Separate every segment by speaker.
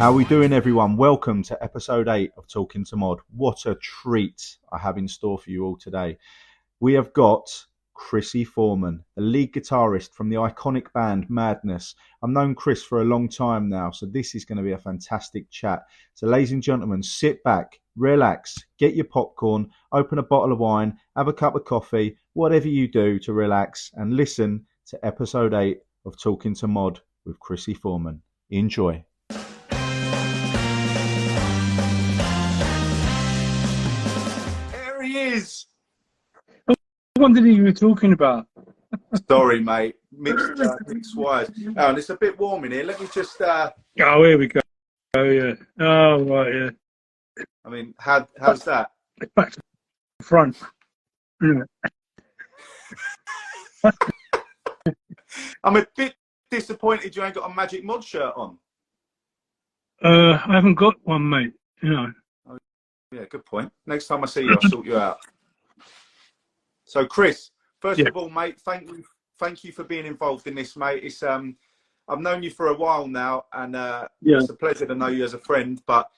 Speaker 1: How are we doing, everyone? Welcome to episode 8 of Talking to Mod. What a treat I have in store for you all today. We have got Chrissy Foreman, the lead guitarist from the iconic band Madness. I've known Chris for a long time now, so this is going to be a fantastic chat. So ladies and gentlemen, sit back, relax, get your popcorn, open a bottle of wine, have a cup of coffee, whatever you do to relax, and listen to episode 8 of Talking to Mod with Chrissy Foreman. Enjoy. There he is.
Speaker 2: I wondered who you were talking about.
Speaker 1: Sorry, mate. Mixed wires. Oh, and it's a bit warm in here. Let me just.
Speaker 2: Oh, here we go. Oh, yeah. Oh, right, yeah.
Speaker 1: I mean, how's that?
Speaker 2: Back to the front. Yeah.
Speaker 1: I'm a bit disappointed you ain't got a Magic Mod shirt on.
Speaker 2: I haven't got one, mate. You know.
Speaker 1: Oh, yeah, good point. Next time I see you, I'll sort you out. So, Chris, first of all, mate, thank you for being involved in this, mate. It's I've known you for a while now, and it's a pleasure to know you as a friend. But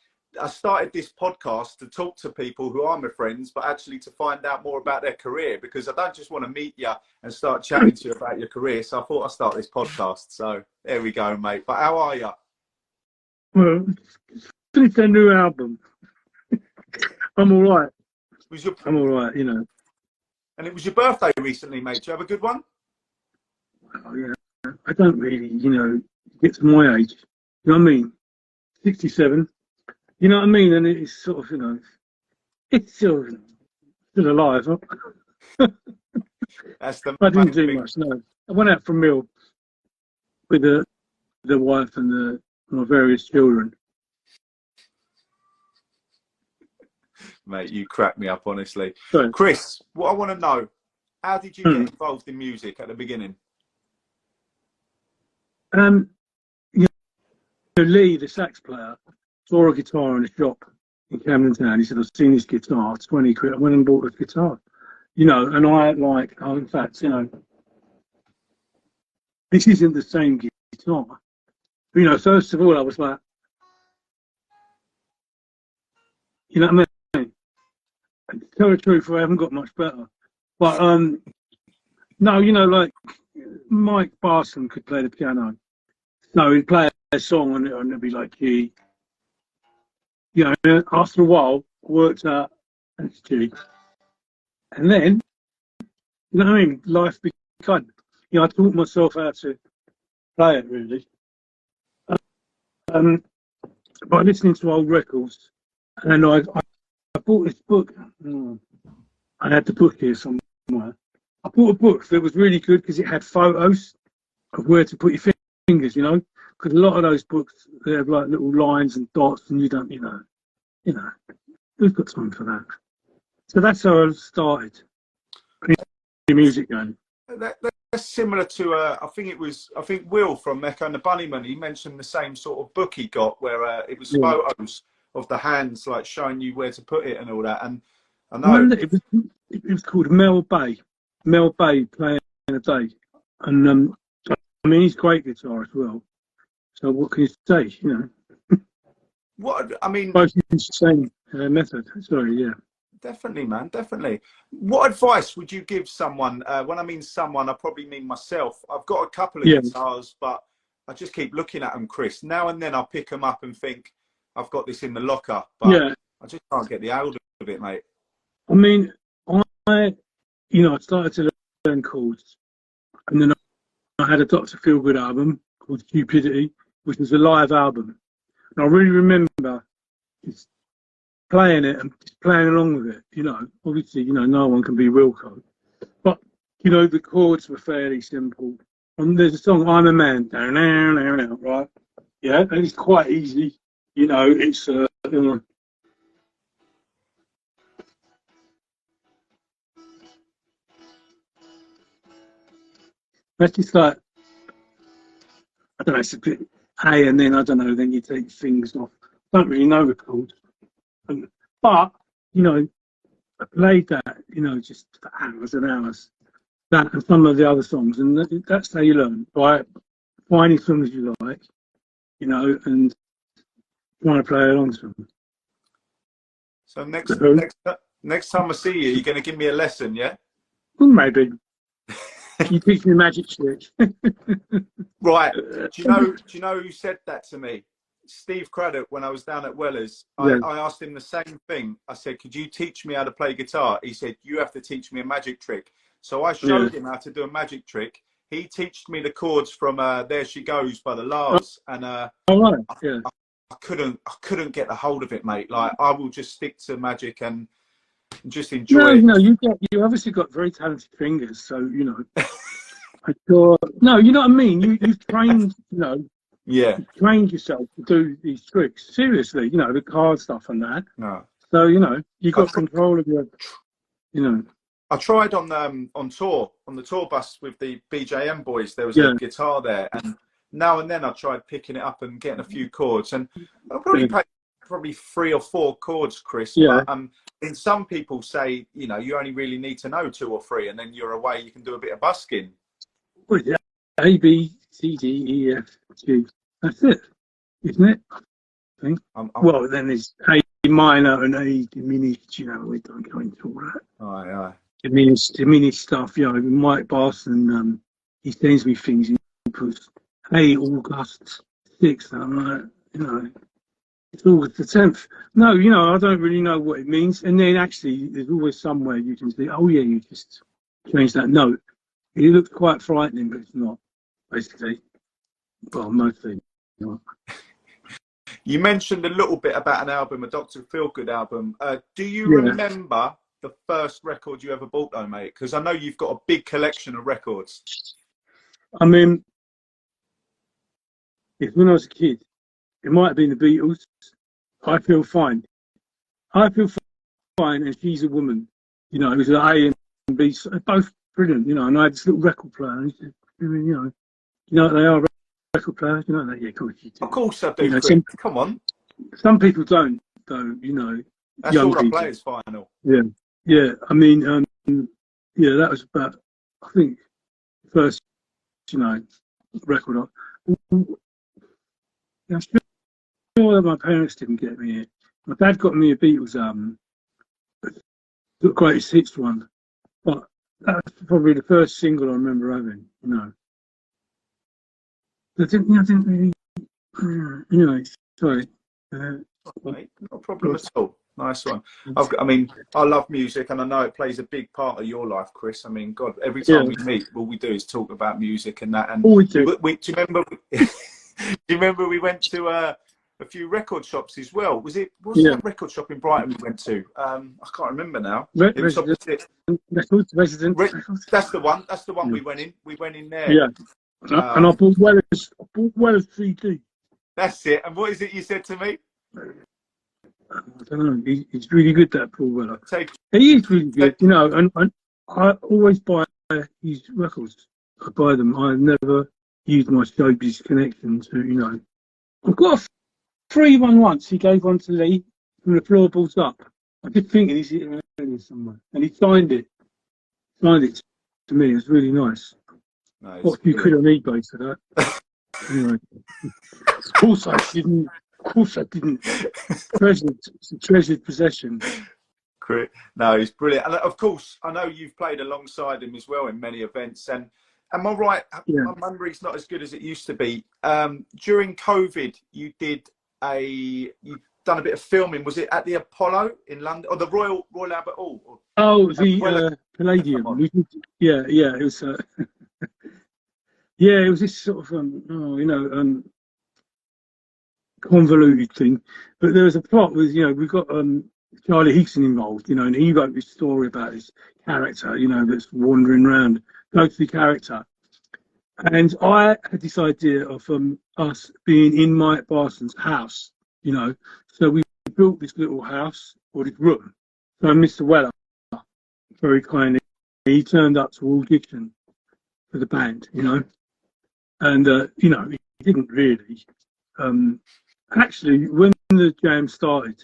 Speaker 1: I started this podcast to talk to people who are my friends, but actually to find out more about their career, because I don't just want to meet you and start chatting to you about your career. So I thought I'd start this podcast. So there we go, mate. But how are you?
Speaker 2: Well, finished a new album. I'm all right. I'm all right, you know.
Speaker 1: And it was your birthday recently, mate. Did you have a good one?
Speaker 2: Oh, yeah. I don't really, you know, get to my age. You know what I mean? 67. You know what I mean? And it's sort of, you know, it's still alive.
Speaker 1: That's the
Speaker 2: I didn't do much, no. I went out for a meal with the wife and my various children.
Speaker 1: Mate, you crack me up, honestly.
Speaker 2: Sorry.
Speaker 1: Chris, what I want to know, how did you get involved in music at the beginning?
Speaker 2: You know, Lee, the sax player, saw a guitar in a shop in Camden Town. He said, I've seen this guitar, 20 quid. I went and bought this guitar. You know, and in fact, you know, this isn't the same guitar. You know, first of all, I was like, you know what I mean? To tell the truth, I haven't got much better. But, no, you know, like, Mike Barson could play the piano. So he'd play a song and it'd be like, G. You know, after a while, worked out, and it's G. And then, you know what I mean? Life became, you know, I taught myself how to play it, really. By listening to old records. And I bought this book. I had the book here somewhere. I bought a book that was really good because it had photos of where to put your fingers, you know. Because a lot of those books, they have like little lines and dots, and you don't, you know, who's got time for that? So that's how I started the music going.
Speaker 1: That's similar to, I think Will from Echo and the Bunnymen, he mentioned the same sort of book he got where it was photos of the hands, like showing you where to put it and all that. And I know
Speaker 2: it was called Mel Bay Playing a Day, and I mean he's a great guitar as well. So what can you say? You know,
Speaker 1: what I mean.
Speaker 2: Both use the same method. Sorry, yeah.
Speaker 1: Definitely, man. Definitely. What advice would you give someone? When I mean someone, I probably mean myself. I've got a couple of guitars, but I just keep looking at them, Chris. Now and then I pick them up and think, I've got this in the locker, but I just can't get the hold of it, mate.
Speaker 2: I mean, I started to learn chords, and then I had a Dr. Feelgood album called Cupidity, which was a live album. And I really remember just playing it and just playing along with it, you know. Obviously, you know, no one can be Wilco. But, you know, the chords were fairly simple. And there's a song, I'm a Man, right? Yeah, and it's quite easy. You know, it's that's just like, I don't know, it's a bit hey, and then I don't know, then you take things off. Don't really know the chords. But, you know, I played that, you know, just for hours and hours. That and some of the other songs, and that's how you learn, by finding songs you like, you know, and trying to play along to them.
Speaker 1: So next time I see you, you're going to give me a lesson, yeah?
Speaker 2: Well, maybe. You teach me a magic trick.
Speaker 1: Right. Do you know who said that to me? Steve Craddock, when I was down at Weller's.
Speaker 2: Yeah.
Speaker 1: I asked him the same thing. I said, could you teach me how to play guitar? He said, you have to teach me a magic trick. So I showed him how to do a magic trick. He taught me the chords from There She Goes by the Lars. And
Speaker 2: oh, right. Yeah.
Speaker 1: I couldn't get a hold of it, mate. Like, I will just stick to magic and just enjoy it.
Speaker 2: No, you obviously got very talented fingers, so you know. No, you know what I mean. You've trained, you know.
Speaker 1: Yeah.
Speaker 2: You've trained yourself to do these tricks seriously. You know, the card stuff and that.
Speaker 1: No.
Speaker 2: So you know, you got control of your. You know.
Speaker 1: I tried on tour, on the tour bus with the BJM boys. There was a guitar there, and now and then I tried picking it up and getting a few chords, and I probably played 3 or 4 chords, Chris.
Speaker 2: Yeah.
Speaker 1: But, and some people say, you know, you only really need to know 2 or 3, and then you're away. You can do a bit of busking.
Speaker 2: Well, yeah. A, B, C, D, E, F, G. That's it, isn't it? I think. Well, then there's A minor and A diminished. You know, we don't go into all that.
Speaker 1: Aye.
Speaker 2: Diminished stuff. You know, Mike Barson, he sends me things. He puts A August 6th. I'm like, you know, it's August the 10th. No, you know, I don't really know what it means. And then actually, there's always somewhere you can say, oh yeah, you just change that note. It looks quite frightening, but it's not, basically. Well, mostly not.
Speaker 1: You mentioned a little bit about an album, a Dr. Feelgood album. Do you remember the first record you ever bought, though, mate? Because I know you've got a big collection of records.
Speaker 2: I mean, when I was a kid, it might have been the Beatles. I Feel Fine. I Feel Fine, and She's a Woman. You know, it was an A and B, both brilliant. You know, and I had this little record player. And you know, they are record players. You know that? Yeah, of course you do.
Speaker 1: Of course I do.
Speaker 2: You know,
Speaker 1: come on.
Speaker 2: Some people don't, though. You know,
Speaker 1: that's
Speaker 2: young
Speaker 1: all I
Speaker 2: people.
Speaker 1: play is vinyl.
Speaker 2: Yeah. I mean, that was about, I think, first, you know, record. I'm sure that my parents didn't get me it. My dad got me a Beatles the greatest hits one, but that's probably the first single I remember having. You know, I didn't really. You know, sorry.
Speaker 1: Mate, no problem at all. Nice one. I mean, I love music, and I know it plays a big part of your life, Chris. I mean, God, every time we meet, all we do is talk about music and that. And
Speaker 2: we do.
Speaker 1: Do you remember? Do you remember we went to a few record shops as well? Was that record shop in Brighton we went to? I can't remember now.
Speaker 2: Records.
Speaker 1: That's the one. That's the one we went in. We went in there.
Speaker 2: Yeah. And I bought Weller's CD.
Speaker 1: That's it. And what is it you said to me?
Speaker 2: I don't know. He's really good, that Paul Weller. He is really good, you know. And I always buy his records. I buy them. I never used my showbiz connection to, you know. I've got a free one once. He gave one to Lee from the Floorboards Up. I kept thinking he's sitting around here somewhere, and he signed it. Signed it to me. It was really nice.
Speaker 1: No,
Speaker 2: what you could on eBay for that? Anyway, of course I didn't. It's a treasured possession.
Speaker 1: Great. No, he's brilliant. And of course, I know you've played alongside him as well in many events. And am I right?
Speaker 2: Yeah.
Speaker 1: My memory's not as good as it used to be. During COVID, you've done a bit of filming. Was it at the Apollo in London or the Royal Albert Hall?
Speaker 2: Oh, the Palladium. It was. It was this sort of convoluted thing, but there was a plot with, you know, we've got Charlie Higson involved, you know, and he wrote this story about this character, you know, that's wandering around, ghostly character. And I had this idea of us being in Mike Barson's house, you know, so we built this little house or this room. So Mr. Weller, very kindly, he turned up to audition for the band, you know, and you know, he didn't really. Actually, when the jam started,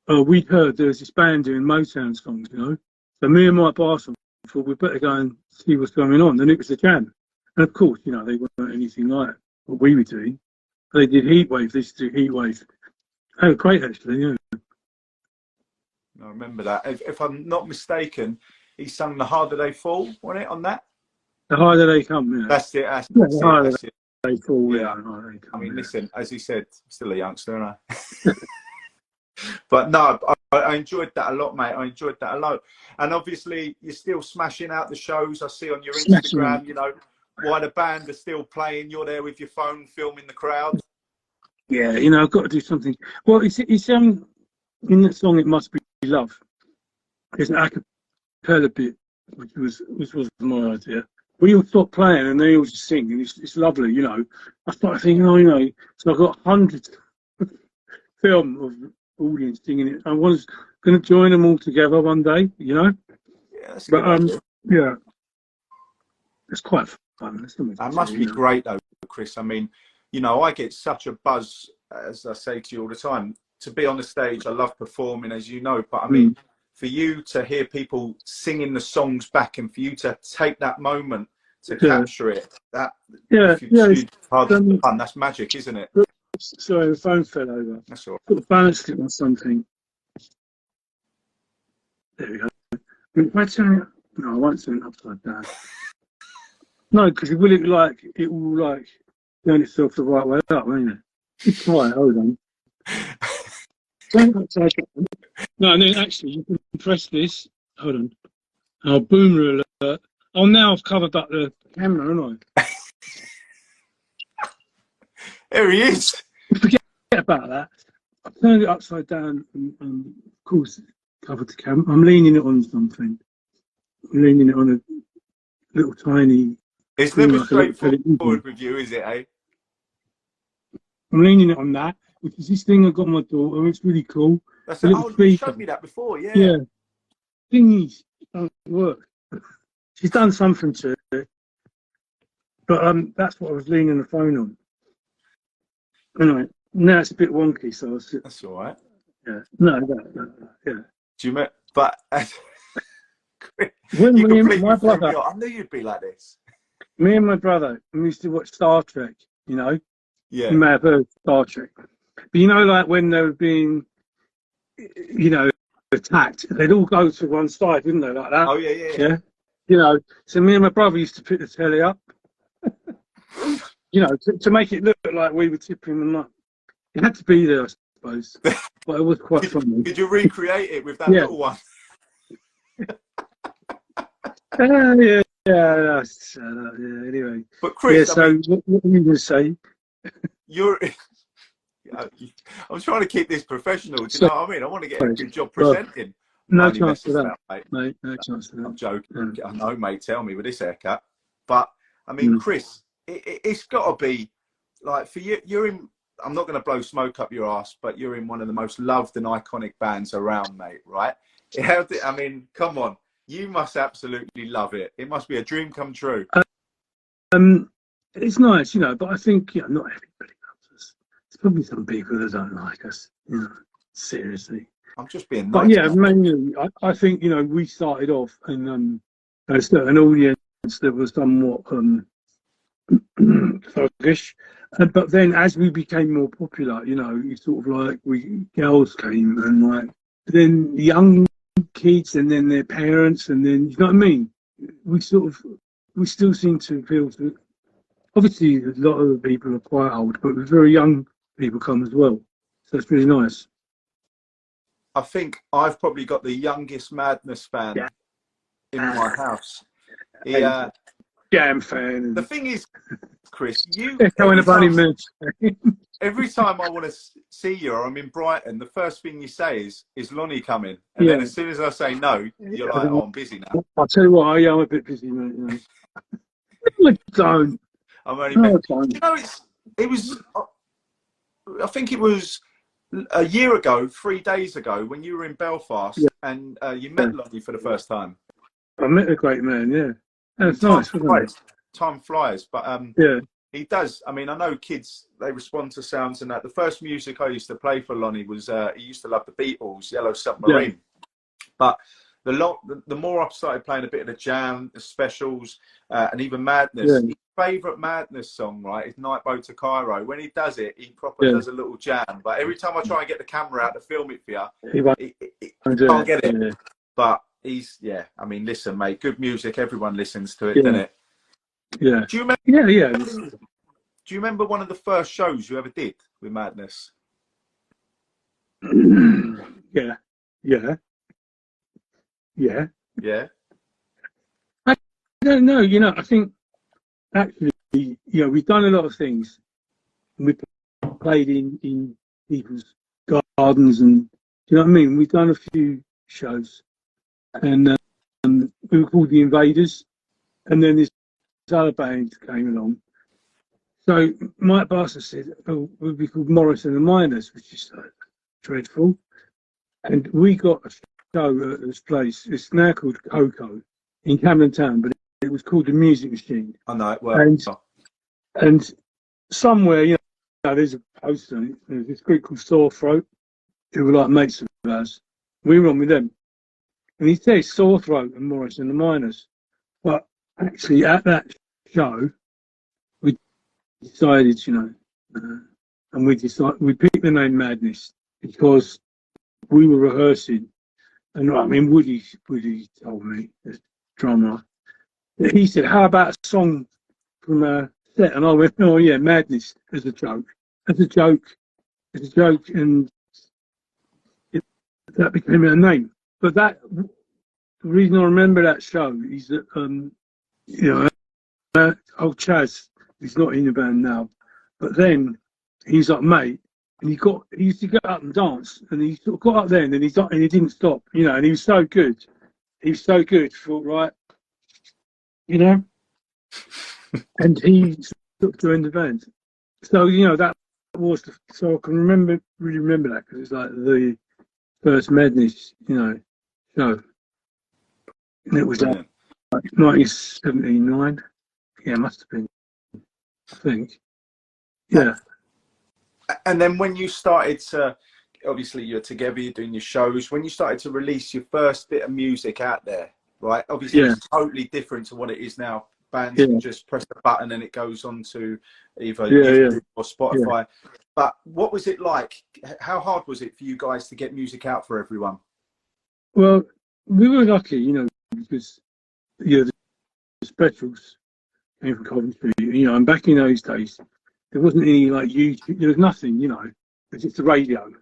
Speaker 2: we'd heard there was this band doing Motown songs, you know. So me and Mike Barson thought we'd better go and see what's going on. And it was the jam. And of course, you know, they weren't anything like what we were doing. They did Heatwave. They used to do Heatwave. They were great, actually. Yeah.
Speaker 1: I remember that. If I'm not mistaken, he sung "The Harder They Fall," wasn't it, on that?
Speaker 2: The harder they come, yeah.
Speaker 1: That's it. That's
Speaker 2: Yeah,
Speaker 1: it.
Speaker 2: the harder
Speaker 1: That's it.
Speaker 2: they fall,
Speaker 1: Yeah.
Speaker 2: the harder they come,
Speaker 1: I mean,
Speaker 2: yeah.
Speaker 1: listen, as he said, I'm still a youngster, aren't I? But no, I enjoyed that a lot, mate. I enjoyed that a lot. And obviously, you're still smashing out the shows. I see on your Instagram, you know, while the band are still playing, you're there with your phone filming the crowd.
Speaker 2: Yeah, you know, I've got to do something. Well, it's in the song "It Must Be Love." There's an a cappella bit, which was my idea. We all stop playing and they all just sing, and it's lovely, you know. I started thinking, oh, you know, so I've got hundreds of film of audience singing it. I was going to join them all together one day, you know.
Speaker 1: Yeah, that's
Speaker 2: But
Speaker 1: good.
Speaker 2: yeah, it's quite fun.
Speaker 1: That must be great, though, Chris. I mean, you know, I get such a buzz, as I say to you all the time, to be on the stage. I love performing, as you know, but I mean, for you to hear people singing the songs back and for you to take that moment to capture it, that's magic, isn't it?
Speaker 2: Sorry, the phone fell over.
Speaker 1: That's all right.
Speaker 2: Got to balance it on something. There we go. If I turn it, no, I won't turn it upside down. No, because it will turn itself the right way up, won't it? Just try it, hold on. Turn it upside down. No, and then actually you can press this. Hold on. Oh, boomer alert. Oh, now I've covered up the camera, haven't I?
Speaker 1: There he is.
Speaker 2: Forget about that. I turned it upside down and of course covered the camera. I'm leaning it on something. I'm leaning it on a little tiny.
Speaker 1: It's never straightforward with you, is it, eh?
Speaker 2: I'm leaning it on that, which is this thing I got my daughter. It's really cool.
Speaker 1: That's it. Oh, you showed me that before, yeah.
Speaker 2: Yeah. Thing is, it doesn't work. She's done something to it. But that's what I was leaning the phone on. Anyway, now it's a bit wonky, so
Speaker 1: that's all right.
Speaker 2: Yeah. No, yeah.
Speaker 1: Do you remember? But
Speaker 2: when me and my brother,
Speaker 1: I knew you'd be like this.
Speaker 2: Me and my brother, we used to watch Star Trek, you know?
Speaker 1: Yeah.
Speaker 2: You may have heard Star Trek. But you know, like when they were being, you know, attacked, they'd all go to one side, didn't they? Like that.
Speaker 1: Oh, yeah.
Speaker 2: You know, so me and my brother used to pick the telly up, you know, to make it look like we were tipping them up. It had to be there, I suppose. But it was quite funny.
Speaker 1: Did you recreate it with that little one?
Speaker 2: Yeah, anyway.
Speaker 1: But Chris,
Speaker 2: I mean, what were you going to say?
Speaker 1: I'm trying to keep this professional. Do you know what I mean? I want to get a good job presenting.
Speaker 2: No chance for that, mate. No chance for that.
Speaker 1: I'm joking. I know, mate. Tell me with this haircut. But I mean, Chris, it's got to be like for you. You're in. I'm not going to blow smoke up your ass, but you're in one of the most loved and iconic bands around, mate. Right? I mean, come on. You must absolutely love it. It must be a dream come true.
Speaker 2: It's nice, you know, but I think, you know, not everybody loves us. There's probably some people that don't like us, you know, seriously.
Speaker 1: I'm just being nice.
Speaker 2: But yeah, mainly, I think, you know, we started off and there's an audience that was somewhat thuggish. But then as we became more popular, you know, it's sort of like girls came and like, then young kids and then their parents and then, you know what I mean? We still seem to appeal to, obviously a lot of the people are quite old, but very young people come as well. So it's really nice.
Speaker 1: I think I've probably got the youngest Madness fan in my house.
Speaker 2: Jam fan.
Speaker 1: The thing is, Chris, every time I want to see you or I'm in Brighton, the first thing you say is Lonnie coming? And then as soon as I say no, you're like, oh, I'm busy now.
Speaker 2: I'll tell you what, I'm a bit busy, mate. You know. No, don't.
Speaker 1: I'm only you know, it was, I think it was a year ago, 3 days ago, when you were in Belfast and you met Lonnie for the first time.
Speaker 2: I met a great man, yeah. It's nice, wasn't it?
Speaker 1: Time flies, but he does. I mean, I know kids, they respond to sounds and that. The first music I used to play for Lonnie was, he used to love the Beatles, Yellow Submarine. But the more I started playing a bit of the jam, the specials, and even Madness, he favourite Madness song, right, is Night Boat to Cairo. When he does it, he proper does a little jam. But every time I try and get the camera out to film it for you, he can't get it. Yeah. But I mean, listen, mate, good music. Everyone listens to it, doesn't it?
Speaker 2: Yeah.
Speaker 1: Do you remember?
Speaker 2: Yeah.
Speaker 1: Do you remember one of the first shows you ever did with Madness?
Speaker 2: Yeah. I don't know. I think actually, we've done a lot of things. We played in people's gardens, and do you know what I mean? We've done a few shows, and we were called the Invaders, and then this other band came along. So Mike Barker said, "Oh, we'll be called Morris and the Miners," which is dreadful. And we got a show at this place. It's now called Coco in Camden Town, but it was called the Music Machine.
Speaker 1: I know it well.
Speaker 2: And somewhere, there's a poster on it. There's this group called Sore Throat, who were like mates of ours. We were on with them. And he says Sore Throat and Morris and the Miners. But actually, at that show, we decided, and we picked the name Madness because we were rehearsing. And I mean, Woody told me, the drummer, he said, "How about a song from a set?" And I went, "Oh yeah, Madness," as a joke, and that became our name. But the reason I remember that show is that old Chaz, he's not in the band now, but then he's like, mate, and he used to get up and dance, and he sort of got up there, and then he didn't stop, and he was so good. He was so good, thought, right, and he sort of joined the band. So, that was, so I can really remember that, because it's like the first Madness, show. And it was like 1979. Yeah, it must have been, I think. Yeah.
Speaker 1: And then when you started to, obviously you're together, you're doing your shows, when you started to release your first bit of music out there, right? Obviously it's totally different to what it is now. Bands can just press a button and it goes on to either YouTube or Spotify. But what was it like? How hard was it for you guys to get music out for everyone?
Speaker 2: Well, we were lucky, because the specials came from Coventry, and back in those days, there wasn't any like YouTube, there was nothing, it was just the radio.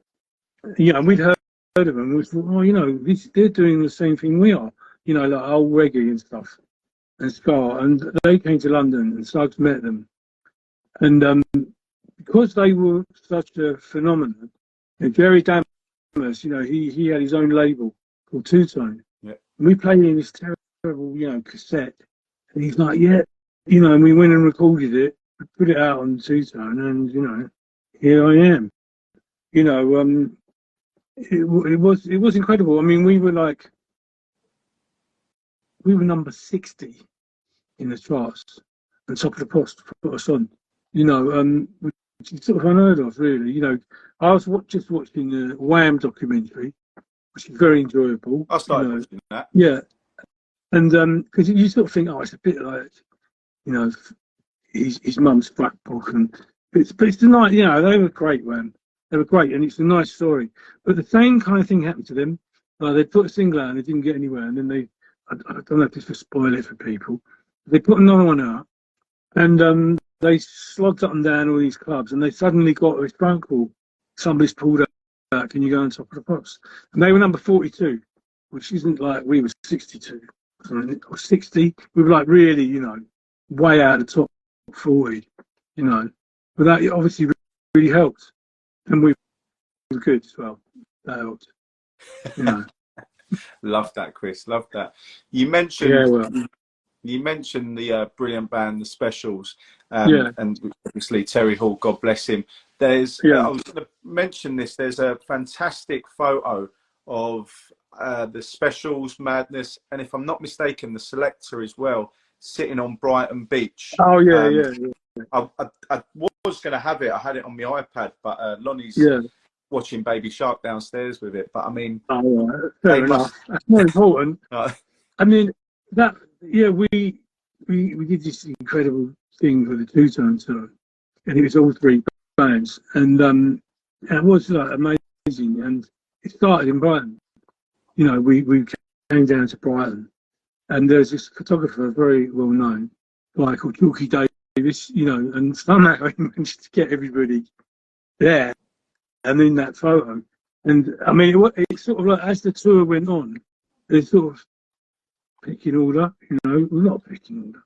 Speaker 2: And we'd heard of them, and we thought, they're doing the same thing we are, like old reggae and stuff, and ska. And they came to London, and Suggs met them. And because they were such a phenomenon, Jerry Dammers, he had his own label called Two Tone. Yeah. And we played in this terrible, cassette. And he's like, and we went and recorded it, put it out on Two Tone, and, here I am. It was incredible. I mean, we were number 60 in the charts, and Top of the Post put us on, which is sort of unheard of, really. I was just watching the Wham documentary, which is very enjoyable.
Speaker 1: I started watching that.
Speaker 2: Yeah. And because you sort of think, it's a bit like, his mum's black book, but it's the night, they were great, Wham. They were great, and it's a nice story. But the same kind of thing happened to them. They put a single out and they didn't get anywhere, and then I don't know if this will spoil it for people. They put another one out, and they slogged up and down all these clubs, and they suddenly got this phone call. Somebody's pulled out, can you go on Top of the Pops? And they were number 42, which isn't like we were 62 or 60. We were like really, way out of the top 40, But that obviously really helped. And we were good as well. That helped.
Speaker 1: Love that, Chris. Love that. You mentioned you mentioned the brilliant band, the Specials, and obviously Terry Hall, God bless him. I was going to mention this. There's a fantastic photo of the Specials, Madness, and if I'm not mistaken, the Selector as well, sitting on Brighton Beach.
Speaker 2: Oh yeah.
Speaker 1: I was going to have it. I had it on my iPad, but Lonnie's watching Baby Shark downstairs with it. But I mean,
Speaker 2: fair enough. That's more important. I mean, we did this incredible thing for the two-tone tour, and it was all three bands, and it was like amazing. And it started in Brighton. You know, we came down to Brighton, and there's this photographer, very well known, guy called Chalky Davis. You know, and somehow he managed to get everybody there and in that photo. And I mean, it sort of like as the tour went on, they sort of picking order, you know, well, not picking order.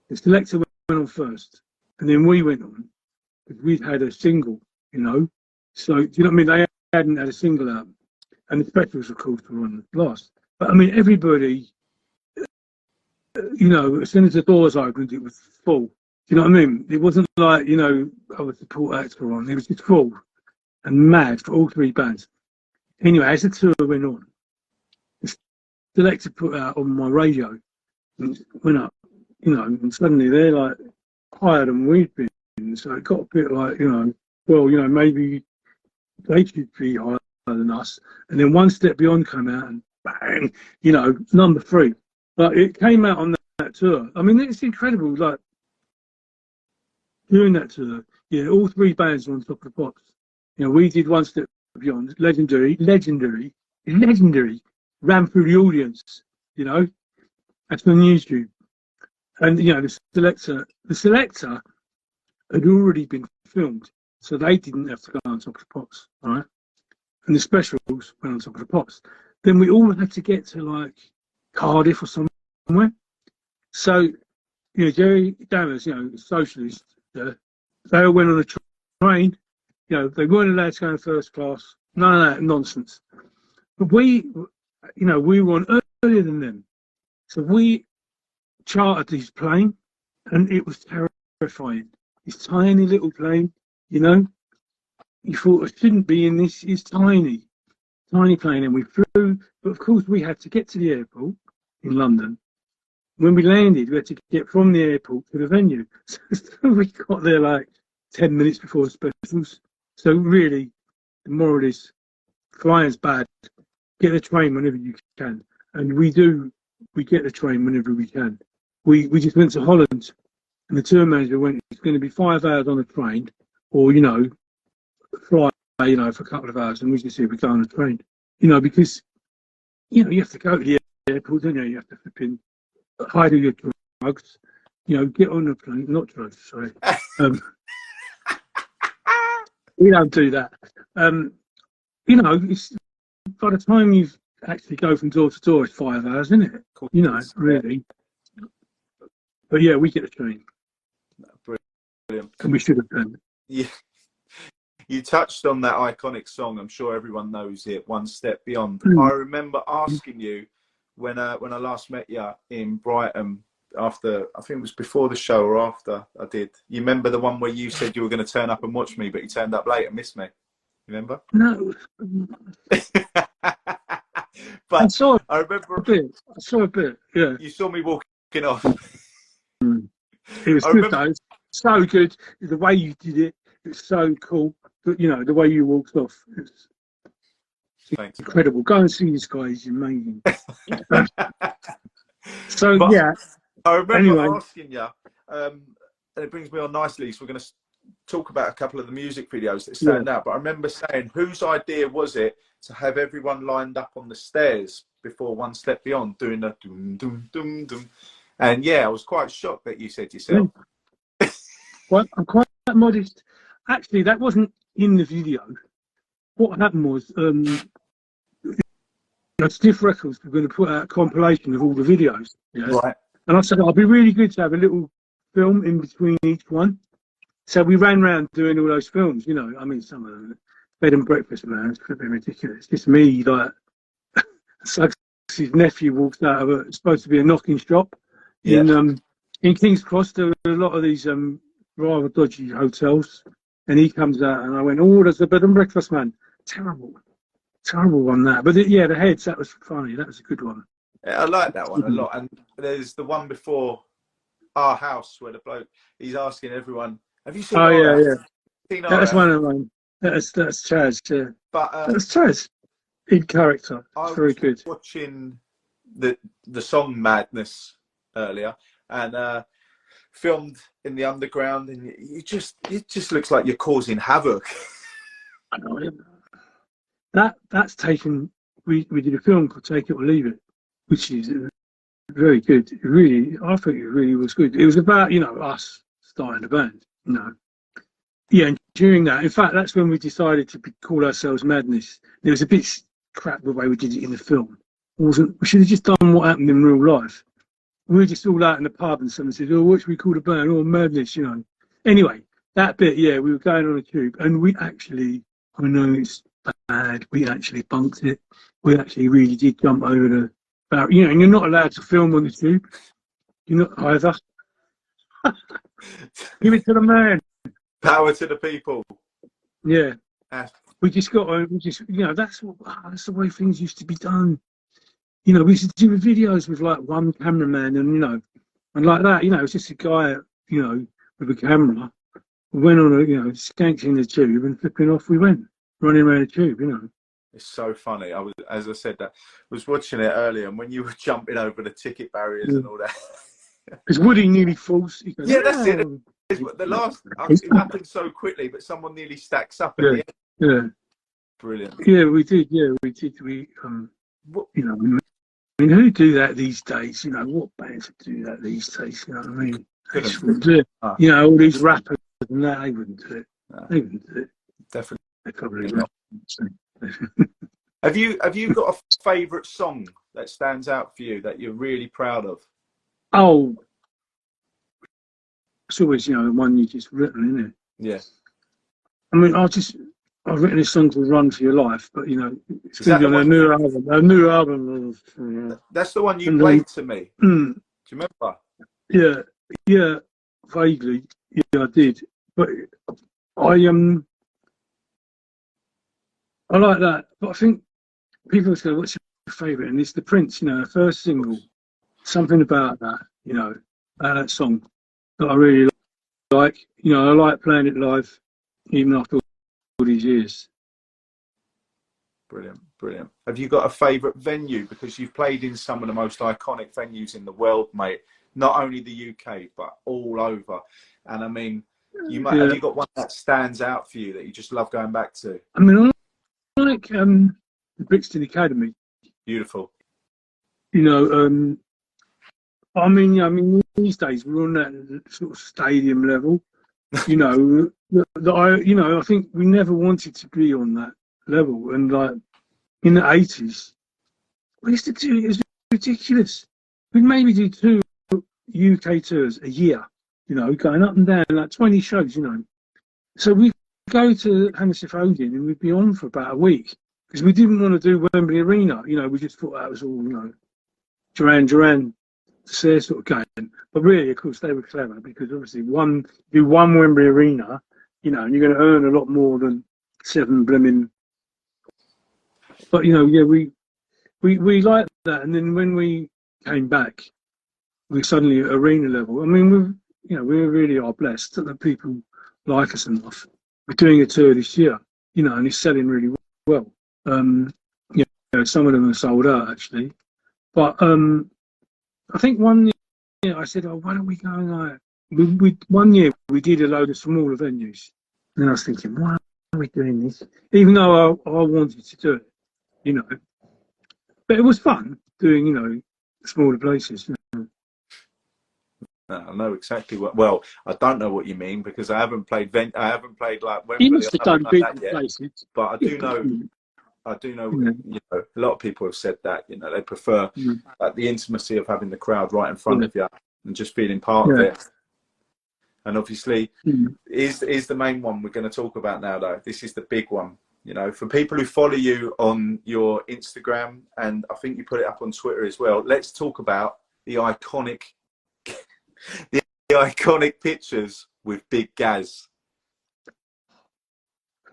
Speaker 2: The selector went on first, and then we went on because we'd had a single, you know. So, do you know what I mean? They hadn't had a single album, and the specials, of course, were on last. But I mean, everybody, you know, as soon as the doors opened, it was full. Do you know what I mean? It wasn't like, you know, I was support acts were on. It was just full and mad for all three bands. Anyway, as the tour went on, the selector put out on my radio and it went up, you know, and suddenly they're like higher than we'd been. So it got a bit like, you know, well, you know, maybe they should be higher than us. And then One Step Beyond came out and bang, you know, number 3. But it came out on that tour. I mean, it's incredible. Like, during that tour, yeah, all three bands were on Top of the Pops. You know, we did One Step Beyond, legendary, ran through the audience, you know, that's on YouTube. And, you know, the selector had already been filmed, so they didn't have to go on Top of the Pops, all right? And the specials went on Top of the Pops. Then we all had to get to, like, Cardiff or somewhere. So, you know, Jerry Dammers, you know, socialist, they all went on a train. You know, they weren't allowed to go in first class. None of that nonsense. But we, you know, we were on earlier than them. So we chartered this plane, and it was terrifying. This tiny little plane, you know. You thought, I shouldn't be in this. It's tiny plane. And we flew. But, of course, we had to get to the airport in London. When we landed, we had to get from the airport to the venue. So we got there, like, 10 minutes before the specials. So really, the moral is, flying's bad. Get the train whenever you can. And we get the train whenever we can. We just went to Holland, and the tour manager went, it's going to be 5 hours on a train, or, you know, fly, you know, for a couple of hours. And we just said, we go on a train. You know, because, you know, you have to go to the airport, don't you? You have to flip in, hide all your drugs, you know, get on the plane, not drugs, sorry. We don't do that. You know, it's, by the time you actually go from door to door, it's 5 hours, isn't it? You know, really. But yeah, we get a train. Brilliant. And we should have done.
Speaker 1: Yeah. You touched on that iconic song. I'm sure everyone knows it, One Step Beyond. I remember asking you when I last met you in Brighton, after, I think it was before the show or after I did. You remember the one where you said you were going to turn up and watch me, but you turned up late and missed me? You remember?
Speaker 2: No.
Speaker 1: But
Speaker 2: I saw
Speaker 1: I remember
Speaker 2: a bit. Yeah.
Speaker 1: You saw me walking off.
Speaker 2: It was good though. It's so good. The way you did it, it's so cool. But, you know, the way you walked off, it's
Speaker 1: Thanks,
Speaker 2: incredible.
Speaker 1: man.
Speaker 2: Go and see this guy. He's amazing. So,
Speaker 1: but
Speaker 2: yeah.
Speaker 1: I remember
Speaker 2: anyway.
Speaker 1: asking you, and it brings me on nicely, so we're going to talk about a couple of the music videos that stand out. But I remember saying, whose idea was it to have everyone lined up on the stairs before One Step Beyond doing the doom, doom, doom, doom? And yeah, I was quite shocked that you said yourself.
Speaker 2: Well, I'm quite modest. Actually, that wasn't in the video. What happened was, Stiff Records were going to put out a compilation of all the videos. Yeah? Right. And I said, it'd be really good to have a little film in between each one. So we ran around doing all those films, you know. I mean, some of them, bed and breakfast, man, it's pretty ridiculous. Just me, like, Suggs' nephew walks out of it's supposed to be a knocking shop in King's Cross. There were a lot of these rather dodgy hotels, and he comes out, and I went, oh, there's a bed and breakfast, man. Terrible on that. But the heads, that was funny. That was a good one.
Speaker 1: Yeah, I like that one a lot. And there's the one before Our House where the bloke, he's asking everyone, have you seen Our House? Seen Our
Speaker 2: That's
Speaker 1: House?
Speaker 2: one of mine. That's Chaz, yeah.
Speaker 1: But
Speaker 2: that's Chaz in character. It's very good.
Speaker 1: Watching the song Madness earlier, and filmed in the underground, and it just looks like you're causing havoc.
Speaker 2: I know it. That's taken. We did a film called Take It or Leave It, which is very good. I think it really was good. It was about us starting a band. Yeah, and during that, in fact, that's when we decided to call ourselves Madness. It was a bit crap the way we did it in the film. We should have just done what happened in real life. We were just all out in the pub and someone said, "Oh, what should we call the band?" "Oh, Madness," Anyway, that bit, yeah, we were going on a tube, and we actually, I know it's bad, we actually bunked it. We actually really did jump over the barrier, and you're not allowed to film on the tube. You're not either. Give it to the man.
Speaker 1: Power to the people.
Speaker 2: Yeah. We just got, that's the way things used to be done. We used to do videos with like one cameraman and like that, it's just a guy, with a camera. We went on skanked in the tube and flipping off we went, running around the tube,
Speaker 1: It's so funny. As I said, that was watching it earlier, and when you were jumping over the ticket barriers and all that.
Speaker 2: Because Woody nearly falls. Goes,
Speaker 1: yeah, that's it. The last, it happened so quickly, but someone nearly stacks up at the end.
Speaker 2: Yeah.
Speaker 1: Brilliant.
Speaker 2: Yeah, we did. Yeah, we did. Who do that these days? What bands do that these days? You know what I mean? They just wouldn't do it. All these rappers and that, they wouldn't do it. No. They wouldn't do it.
Speaker 1: Definitely.
Speaker 2: They probably not.
Speaker 1: Have you got a favourite song that stands out for you that you're really proud of?
Speaker 2: Oh, it's always the one you just written, isn't it?
Speaker 1: Yeah.
Speaker 2: I mean, I've written a song called "Run for Your Life," but it's going to be on a new album. A new album.
Speaker 1: That's the one you played to me. Do you remember? Yeah, vaguely. Yeah, I did. But I like that. But I think people say, "What's your favourite?" And it's the Prince. The first single. Something about that. About that song that I really like. I like playing it live, even after all these years. Brilliant. Have you got a favourite venue? Because you've played in some of the most iconic venues in the world, mate. Not only the UK, but all over. And I mean, have you got one that stands out for you that you just love going back to?
Speaker 2: I mean, I like the Brixton Academy.
Speaker 1: Beautiful.
Speaker 2: I mean, these days we're on that sort of stadium level. I think we never wanted to be on that level. And like in the 80s, we used to do it. It was ridiculous. We'd maybe do 2 UK tours a year. Going up and down like 20 shows. So we'd go to Hammersmith Odeon and we'd be on for about a week because we didn't want to do Wembley Arena. We just thought that was all Duran. It's their sort of game, but really, of course, they were clever because obviously do one Wembley Arena, and you're going to earn a lot more than 7 blooming. But we liked that, and then when we came back, we suddenly at arena level. I mean, we really are blessed that people like us enough. We're doing a tour this year, and it's selling really well. Some of them are sold out actually, but I think one year I said, "Oh, why don't we go like?" One year we did a load of smaller venues, and I was thinking, "Why are we doing this?" Even though I wanted to do it, But it was fun doing, smaller places.
Speaker 1: I know exactly what. Well, I don't know what you mean because I haven't played like Wembley.
Speaker 2: You must have done big places,
Speaker 1: but I do know. I do know, a lot of people have said that, they prefer like the intimacy of having the crowd right in front of you and just feeling part of it. And obviously, is the main one we're going to talk about now, though. This is the big one, for people who follow you on your Instagram, and I think you put it up on Twitter as well. Let's talk about the iconic, the iconic pictures with Big Gaz.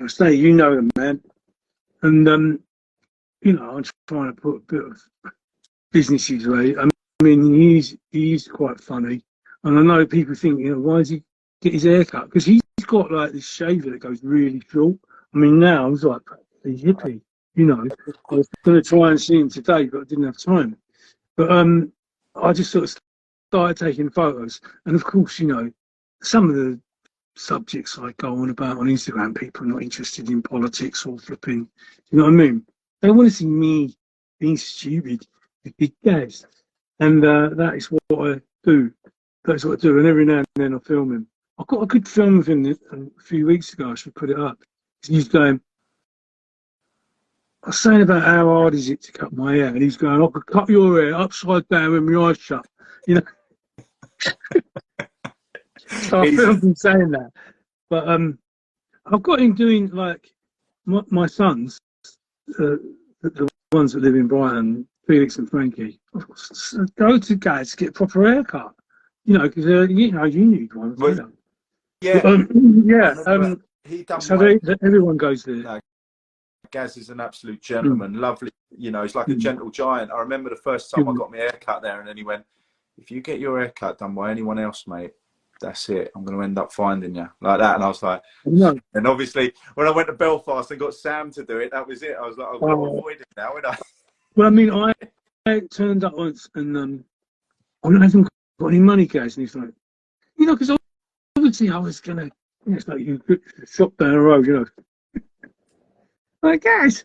Speaker 2: I say, them, man. And, I'm trying to put a bit of business his way. I mean, he's quite funny. And I know people think, why does he get his hair cut? Because he's got like this shaver that goes really short. I mean, now he's like he's hippie, I was going to try and see him today, but I didn't have time. But I just sort of started taking photos. And of course, you know, some of the subjects I go on about on Instagram, people are not interested in politics or flipping. You know what I mean? They want to see me being stupid with big gags. And that is what I do. That's what I do. And every now and then I film him. I got a good film of him a few weeks ago. I should put it up. He's going, I was saying about how hard is it to cut my hair, and he's going, I could cut your hair upside down with my eyes shut. You know. So I filmed him saying that. But I've got him doing like my sons, the ones that live in Brighton, Felix and Frankie, go to guys to get a proper haircut. You know, because you know you need one. Well, you know.
Speaker 1: Yeah,
Speaker 2: yeah.
Speaker 1: He done
Speaker 2: so everyone goes there.
Speaker 1: No, Gaz is an absolute gentleman, lovely. You know, he's like a gentle giant. I remember the first time I got my hair cut there, and then he went, "If you get your hair cut done by anyone else, mate, that's it. I'm going to end up finding you," like that. And I was like,
Speaker 2: no.
Speaker 1: And obviously, when I went to Belfast and got Sam to do it, that was it. I was like, I've got to avoid it now, you know.
Speaker 2: Well, I mean, I turned up once, and I haven't got any money, guys, and he's like, you know, because obviously I was gonna. It's like you shop down the road, you know. Like, guys.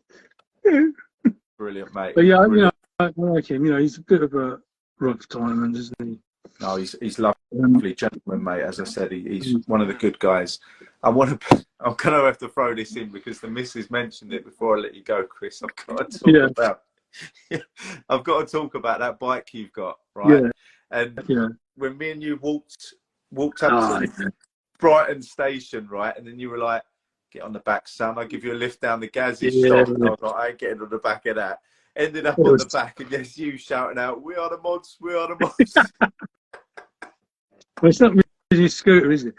Speaker 2: Yeah.
Speaker 1: Brilliant, mate.
Speaker 2: But yeah,
Speaker 1: brilliant.
Speaker 2: You know, I like him. You know, he's a bit of a rough diamond, isn't he?
Speaker 1: No, he's lovely gentleman, mate. As I said, he's one of the good guys. I'm gonna have to throw this in because the missus mentioned it before I let you go, Chris. I've got to talk about. I've got to talk about that bike you've got, right?
Speaker 2: Yeah.
Speaker 1: And when me and you walked up to Brighton station, right, and then you were like, "Get on the back, son. I'll give you a lift down the Gaz's shop." And I was like, "I ain't getting on the back of that." Ended up on the back, and yes, you shouting out, "We are the mods! We are the mods!"
Speaker 2: Well, it's not really a scooter, is it?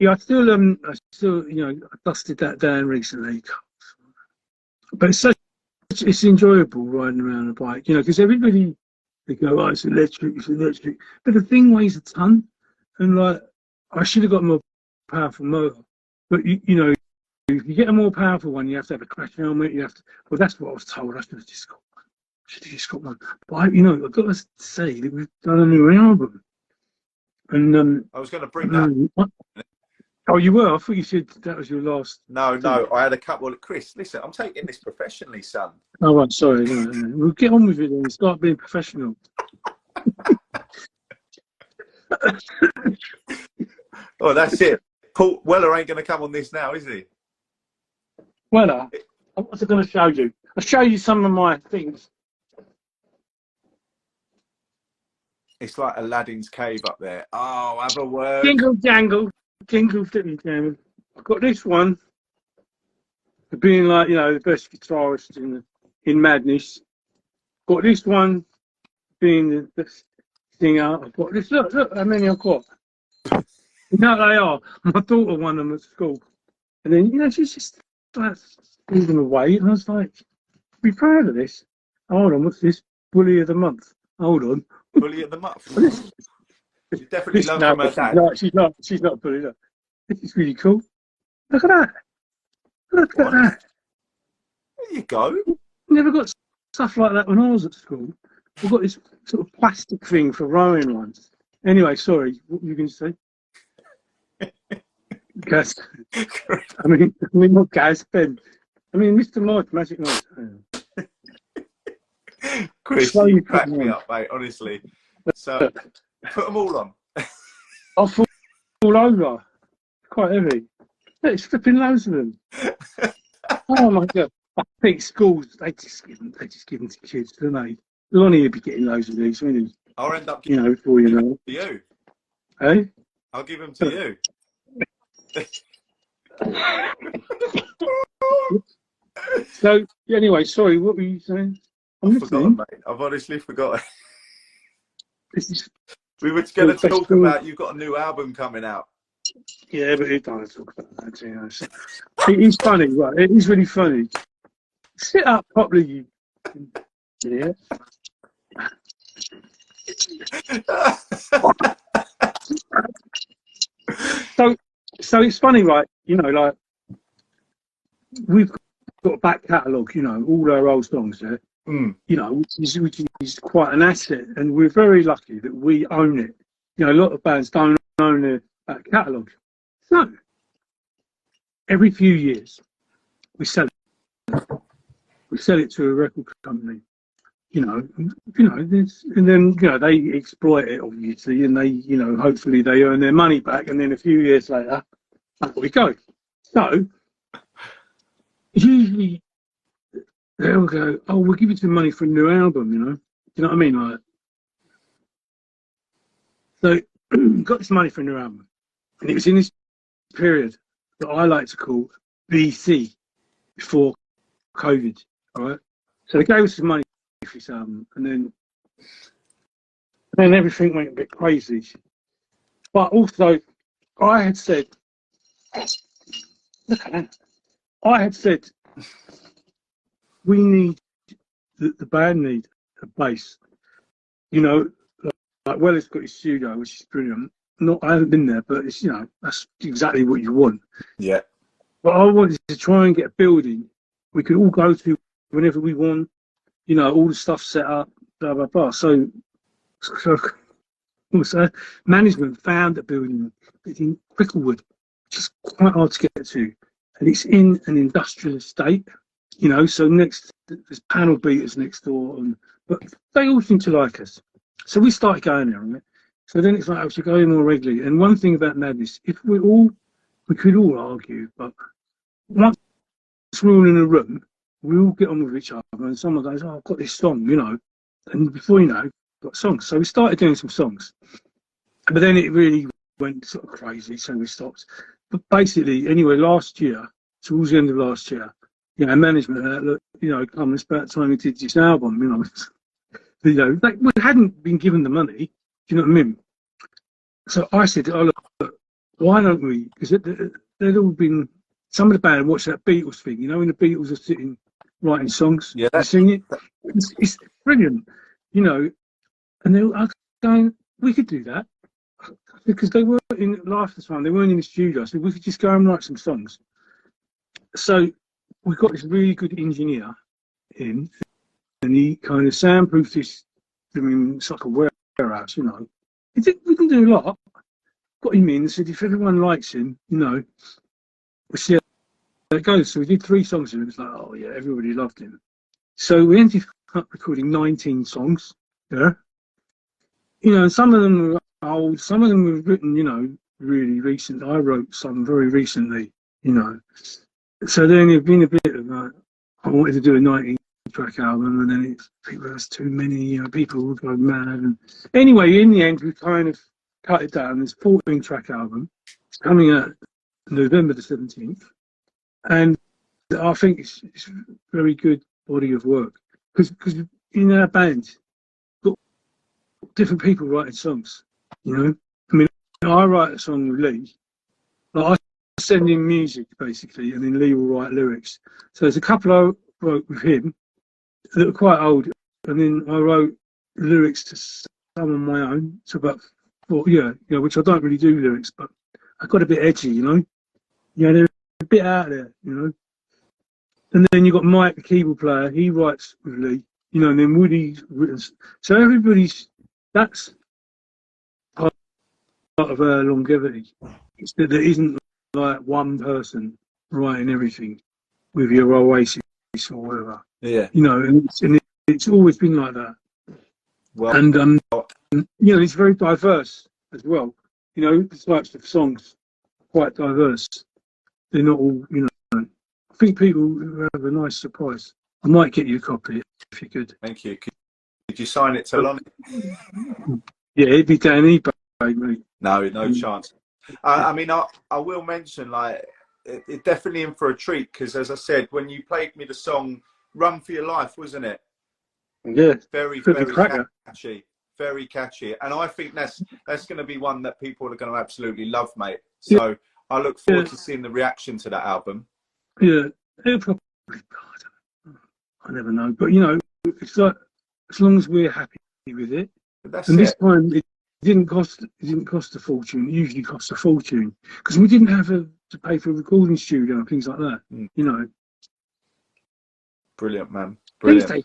Speaker 2: Yeah, I still, you know, I dusted that down recently, but it's enjoyable riding around a bike, you know, because everybody they go, "Oh, it's electric," but the thing weighs a ton, and like I should have got a more powerful motor, but you know, if you get a more powerful one, you have to have a crash helmet. You have to. Well, that's what I was told. I should have just got one. But you know, I've got to say that we've done a new album. And
Speaker 1: I was going to bring that.
Speaker 2: Oh, you were? I thought you said that was your last.
Speaker 1: No, I had a couple. Chris, listen, I'm taking this professionally, son.
Speaker 2: Oh, right, sorry. No. We'll get on with it and start being professional.
Speaker 1: Oh, that's it. Paul Weller ain't going to come on this now, is he?
Speaker 2: Weller, what's I going to show you? I'll show you some of my things.
Speaker 1: It's like Aladdin's cave up there. Oh, have a word.
Speaker 2: Jingle jangle, jingle flipping jangle. I've got this one for being like, you know, the best guitarist in Madness. Got this one being the best singer. I've got this. Look how many I've got. You know what they are? My daughter won them at school, and then you know she's just like threw them away, and I was like, "Be proud of this." Hold on, what's this? Bully of the month. Hold on.
Speaker 1: Bully of the month. You definitely love from her dad.
Speaker 2: No, she's not bully. Look. This is really cool. Look at that. Look at that.
Speaker 1: There you go.
Speaker 2: Never got stuff like that when I was at school. I've got this sort of plastic thing for rowing ones. Anyway, sorry, what were you going to say? Gas. I mean, not gas, Ben. I mean, Mr. Mod, Magic Mod.
Speaker 1: Chris, you crack me up, mate, honestly. So, put them all on.
Speaker 2: I'll fall over. Quite heavy. Yeah, it's flipping loads of them. Oh, my God. I think schools, they just give them to kids, don't they? Lonnie would be getting loads of these, wouldn't he?
Speaker 1: I'll end up
Speaker 2: giving them to
Speaker 1: you.
Speaker 2: Hey?
Speaker 1: I'll give them to you.
Speaker 2: So, anyway, sorry, what were you saying?
Speaker 1: I've forgotten, mate. I've honestly forgotten. We were going to talk about you've got a new album coming out.
Speaker 2: Yeah, but he doesn't talk about that, you know. So, it is funny, right? It is really funny. Sit up properly, you. Yeah. So it's funny, right? You know, like we've got a back catalogue, you know, all our old songs there. You know, which is quite an asset, and we're very lucky that we own it. You know, a lot of bands don't own their back catalogue. So every few years we sell it to a record company. And then they exploit it obviously, and they hopefully they earn their money back, and then a few years later, up we go. So usually they'll go, "Oh, we'll give you some money for a new album," Do you know what I mean? Like, so got this money for a new album, and it was in this period that I like to call BC, before COVID. All right, so they gave us some money for this album, and then everything went a bit crazy. But also, I had said, look at that. I had said, we need, the band need a bass. Like Weller's got his studio, which is brilliant. I haven't been there, but it's, that's exactly what you want.
Speaker 1: Yeah.
Speaker 2: But I wanted to try and get a building we could all go to whenever we want, all the stuff set up, blah, blah, blah. So management found a building in Cricklewood, which is quite hard to get to. And it's in an industrial estate, so there's panel beaters next door, but they all seem to like us. So we started going there, right? So then it's like, I should go in more regularly. And one thing about Madness, if we could all argue, but once we're all in a room, we all get on with each other, and someone goes, "Oh, I've got this song," and before you know, we've got songs. So we started doing some songs, but then it really went sort of crazy, so we stopped. But basically, anyway, last year, towards the end of last year, management, look, come, it's about time we did this album, we hadn't been given the money, do you know what I mean? So I said, "Oh, look, why don't we?" Because they'd all been, some of the band watched that Beatles thing, when the Beatles are sitting writing songs, singing it. It's brilliant, and they were going, "We could do that," because they weren't in life at the time. They weren't in the studio, so we could just go and write some songs. So we got this really good engineer in, and he kind of soundproofed this. I mean, it's like a warehouse, we didn't do a lot. Got him in and said, if everyone likes him, we'll see how it goes. So we did 3 songs, and it was like, oh yeah, everybody loved him. So we ended up recording 19 songs. Yeah, and some of them were old, some of them were written, really recent. I wrote some very recently, So then it'd been a bit of I wanted to do a 19-track album, and then there was too many, people would go mad. And anyway, in the end, we kind of cut it down. There's a 14-track album. It's coming out November the 17th, and I think it's a very good body of work, because in our band, got different people writing songs. I mean, I write a song with Lee. Like, I send him music basically, and then Lee will write lyrics. So there's a couple I wrote with him that are quite old, and then I wrote lyrics to some of my own. So about 4, which I don't really do lyrics, but I got a bit edgy, they're a bit out there, And then you've got Mike, the keyboard player, he writes with Lee, and then Woody's written. So that's part of our longevity. It's that there isn't like one person writing everything with your Oasis or whatever.
Speaker 1: Yeah.
Speaker 2: And it's always been like that.
Speaker 1: Well,
Speaker 2: and it's very diverse as well. The types of songs are quite diverse. They're not all, I think people will have a nice surprise. I might get you a copy if you could.
Speaker 1: Thank you. Could you sign it to Lonnie?
Speaker 2: Yeah, it'd be down eBay, mate.
Speaker 1: No chance. I mean, I will mention, like, it definitely in for a treat, because as I said, when you played me the song "Run for Your Life," wasn't it?
Speaker 2: Yeah.
Speaker 1: Very catchy. Very catchy, and I think that's going to be one that people are going to absolutely love, mate. So I look forward to seeing the reaction to that album.
Speaker 2: Yeah, it'll probably. I never know, but it's like, as long as we're happy with it. And this time it didn't cost a fortune. It usually costs a fortune, because we didn't have to pay for a recording studio and things like that.
Speaker 1: Brilliant, man. Brilliant.
Speaker 2: These days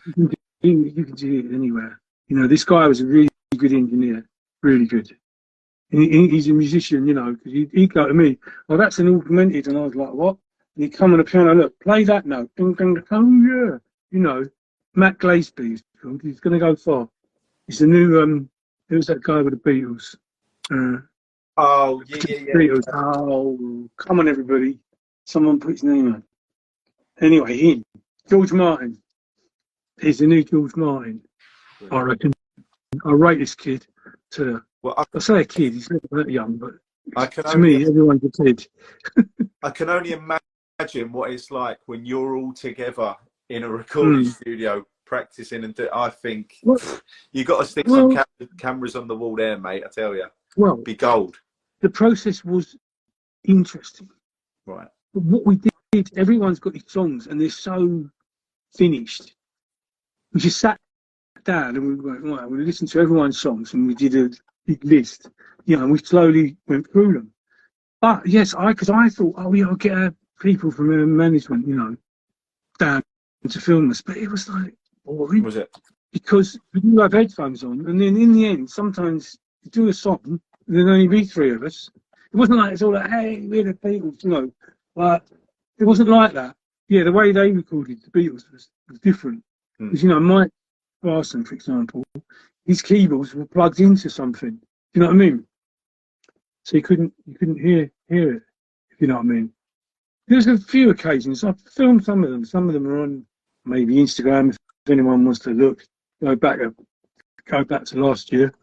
Speaker 2: you can do it anywhere. This guy was a really good engineer, really good. He's a musician, you know, because he'd go to me, oh, that's an augmented. And I was like, what? And he'd come on the piano, look, play that note. Ding, ding, ding. Oh, yeah. You know, Matt Gillespie, he's going to go far. He's the new, who's that guy with the Beatles?
Speaker 1: Oh, yeah.
Speaker 2: Beatles. Oh, come on, everybody. Someone put his name on. Anyway, him. George Martin. He's the new George Martin. I reckon. I rate this kid to... Well, I say a kid, he's not that young, but to me, everyone's a kid.
Speaker 1: I can only imagine what it's like when you're all together in a recording studio practicing, and I think you got to stick some cameras on the wall there, mate. I tell you, be gold.
Speaker 2: The process was interesting,
Speaker 1: right?
Speaker 2: But what we did, everyone's got these songs, and they're so finished. We just sat down and we went, right, we listened to everyone's songs, and we did a big list, you know, and we slowly went through them. But yes, because I thought, oh yeah, I'll get our people from management, you know, down to film us. But it was like boring. Was it? Because you have headphones on, and then in the end, sometimes you do a song, and there'd only be three of us. It wasn't like it's all like, hey, we're the Beatles, you know. But it wasn't like that. Yeah, the way they recorded the Beatles was different. Because, you know, Mike Barson, for example, his keyboards were plugged into something. You know what I mean? So you couldn't hear it, if you know what I mean. There's a few occasions I've filmed some of them. Some of them are on maybe Instagram if anyone wants to look. Go back to last year.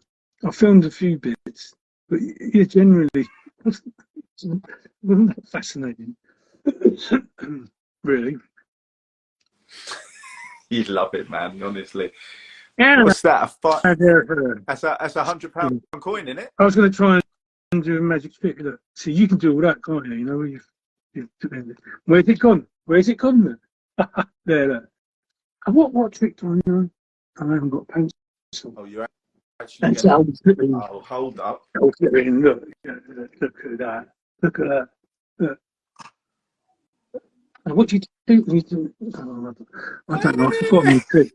Speaker 2: I filmed a few bits, but yeah, generally wasn't that fascinating. Really.
Speaker 1: You'd love it, man, honestly.
Speaker 2: Yeah,
Speaker 1: what's that? That's a £100 coin, isn't it?
Speaker 2: I was going to try and do a magic trick. Look, see, you can do all that, can't you? You know, where's it gone? Where's it gone then? There, look. What trick do I know? I haven't got a pencil.
Speaker 1: Oh, you're actually. Oh, hold up.
Speaker 2: Look at that. Look at that. Look. What do you do when you do? Oh, I don't know. I forgot my trick.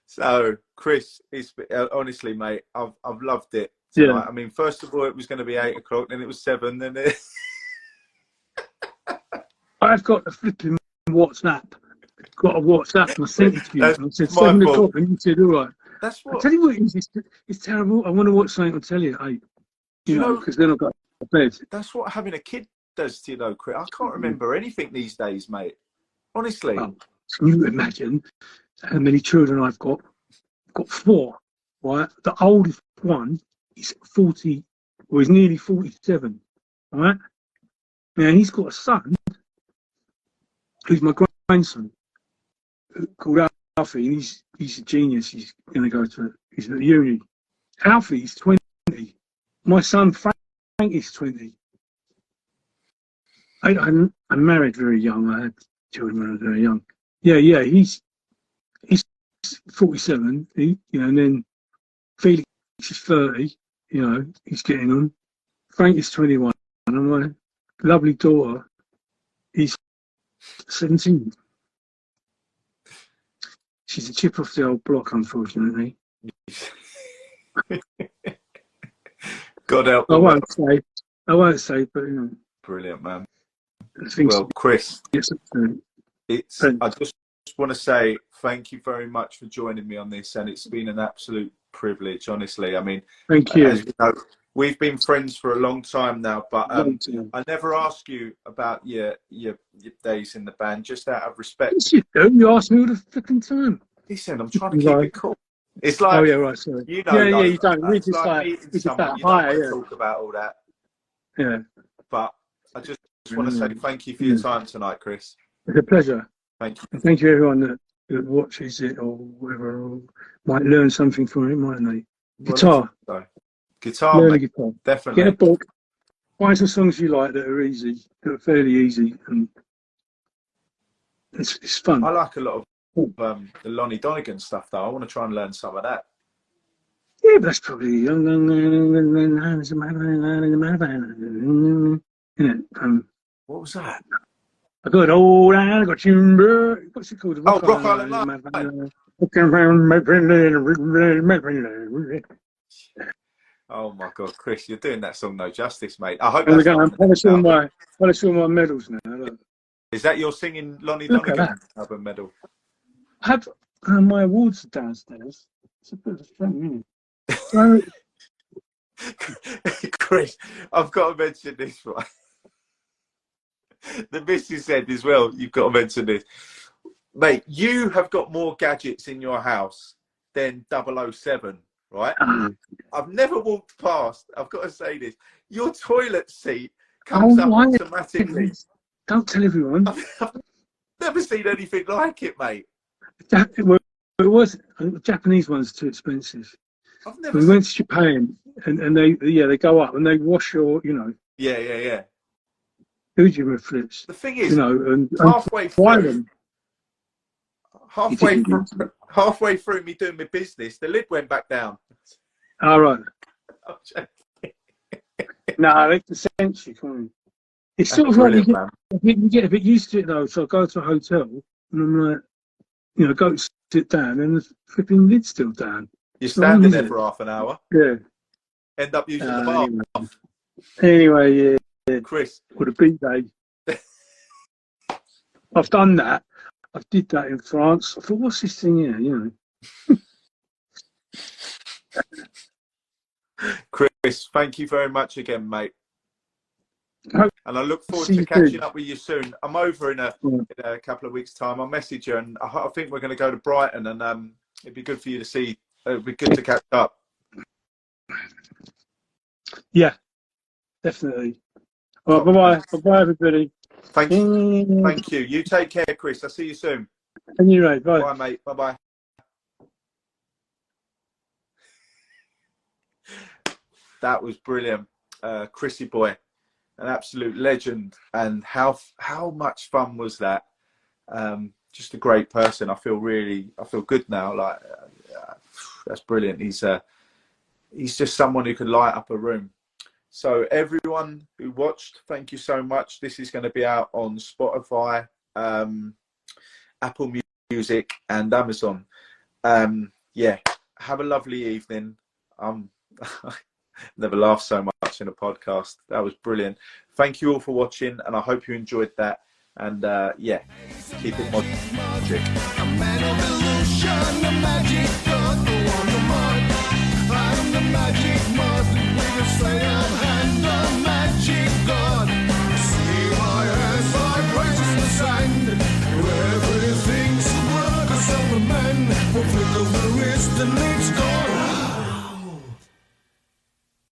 Speaker 1: So, Chris, it's honestly, mate, I've loved it tonight. Yeah. I mean, first of all, it was going to be 8 o'clock, then it was 7, then it... I've
Speaker 2: got a flipping WhatsApp. Got a WhatsApp and I sent it to you. And I said 7 o'clock, and you said, all right.
Speaker 1: That's what.
Speaker 2: I tell you what, it's terrible. I want to watch something. I'll tell you at 8. You know, because then I've got to bed.
Speaker 1: That's what having a kid does to you, though, Chris. I can't remember anything these days, mate. Honestly.
Speaker 2: Well, can you imagine how many children I've got? I've got 4, right? The oldest one is 40, or he's nearly 47, right? Now he's got a son who's my grandson called Alfie, and he's a genius. He's going to go to he's at uni. Alfie's 20. My son Frank is 20. I'm married very young. I had children when I was very young. Yeah. He's 47. And then Felix is 30. You know, he's getting on. Frank is 21, and my lovely daughter is 17. She's a chip off the old block, unfortunately.
Speaker 1: God help.
Speaker 2: I won't say, but you know.
Speaker 1: Brilliant, man. Well, Chris, I just want to say thank you very much for joining me on this, and it's been an absolute privilege, honestly. I mean,
Speaker 2: thank you.
Speaker 1: As you know, we've been friends for a long time now, but I never ask you about your days in the band, just out of respect.
Speaker 2: Yes, you do. You ask me all the fucking time.
Speaker 1: Listen, I'm trying to keep it cool. It's like,
Speaker 2: oh yeah, right, sorry.
Speaker 1: You know,
Speaker 2: yeah, you don't. We just
Speaker 1: talk about all that.
Speaker 2: Yeah.
Speaker 1: But I just want to say thank you for your time tonight, Chris.
Speaker 2: It's a pleasure.
Speaker 1: Thank you.
Speaker 2: And thank you everyone that watches it or whatever, or might learn something from it, mightn't they? Guitar.
Speaker 1: Guitar,
Speaker 2: learn
Speaker 1: mate.
Speaker 2: a guitar.
Speaker 1: Definitely.
Speaker 2: Get a book. Find some songs you like that are easy, that are fairly easy, and it's fun.
Speaker 1: I like a lot of the Lonnie Donegan stuff, though. I want to try and learn some of that.
Speaker 2: Yeah, but that's probably
Speaker 1: what was that?
Speaker 2: I got old, I got timber. What's it called?
Speaker 1: Rock Island Line. Oh my God, Chris, you're doing that song no justice, mate. I hope
Speaker 2: And
Speaker 1: that's
Speaker 2: again,
Speaker 1: not
Speaker 2: I'm
Speaker 1: on the next album.
Speaker 2: polishing all my medals now. Look,
Speaker 1: Is that your singing Lonnie
Speaker 2: look at
Speaker 1: Donegan
Speaker 2: that.
Speaker 1: album medal?
Speaker 2: I have my awards downstairs. It's a bit of a shame, isn't it?
Speaker 1: Chris, I've got to mention this, right? The missus said as well, you've got to mention this. Mate, you have got more gadgets in your house than 007, right? I've never walked past, I've got to say this, your toilet seat comes up
Speaker 2: why?
Speaker 1: automatically.
Speaker 2: Don't tell everyone.
Speaker 1: I've never seen anything like it, mate.
Speaker 2: It was the Japanese ones too expensive.
Speaker 1: I've never
Speaker 2: We went to Japan and they go up and they wash your,
Speaker 1: Yeah.
Speaker 2: Ujima flips.
Speaker 1: The thing is,
Speaker 2: and
Speaker 1: halfway through,
Speaker 2: them.
Speaker 1: halfway through me doing my business, the lid went back down.
Speaker 2: All right. No, it's essential. It's sort of like you get a bit used to it though. So I go to a hotel and I'm like, go sit down and the flipping lid's still down.
Speaker 1: You're standing there for half an hour.
Speaker 2: Yeah.
Speaker 1: End up using the bath.
Speaker 2: Anyway, yeah.
Speaker 1: Chris.
Speaker 2: What a beat day. I've done that. I did that in France. I thought, what's this thing here?
Speaker 1: Chris, thank you very much again, mate. And I look forward to catching up with you soon. I'm over in a couple of weeks' time. I'll message you, and I think we're going to go to Brighton, and it'd be good for you to see. It'd be good to catch up.
Speaker 2: Yeah, definitely. All right, bye-bye. Bye-bye, everybody.
Speaker 1: Thank you. Thank you. You take care, Chris. I'll see you soon.
Speaker 2: And you, right. Bye.
Speaker 1: Bye, mate. Bye-bye. That was brilliant. Chrissy Boy, an absolute legend. And how much fun was that? Just a great person. I feel good now. Like, that's brilliant. He's just someone who can light up a room. So everyone who watched, thank you so much. This is going to be out on Spotify, Apple Music and Amazon. Yeah, have a lovely evening. Never laughed so much in a podcast. That was brilliant. Thank you all for watching, and I hope you enjoyed that. And yeah, keep it magic.
Speaker 3: A man of illusion, a magic god, the wonder I'm the magic mod. We can say I'm the magic god. See my hands like raisins in the sand. Everything's a work of some man. We'll flick of the wrist and it's gone.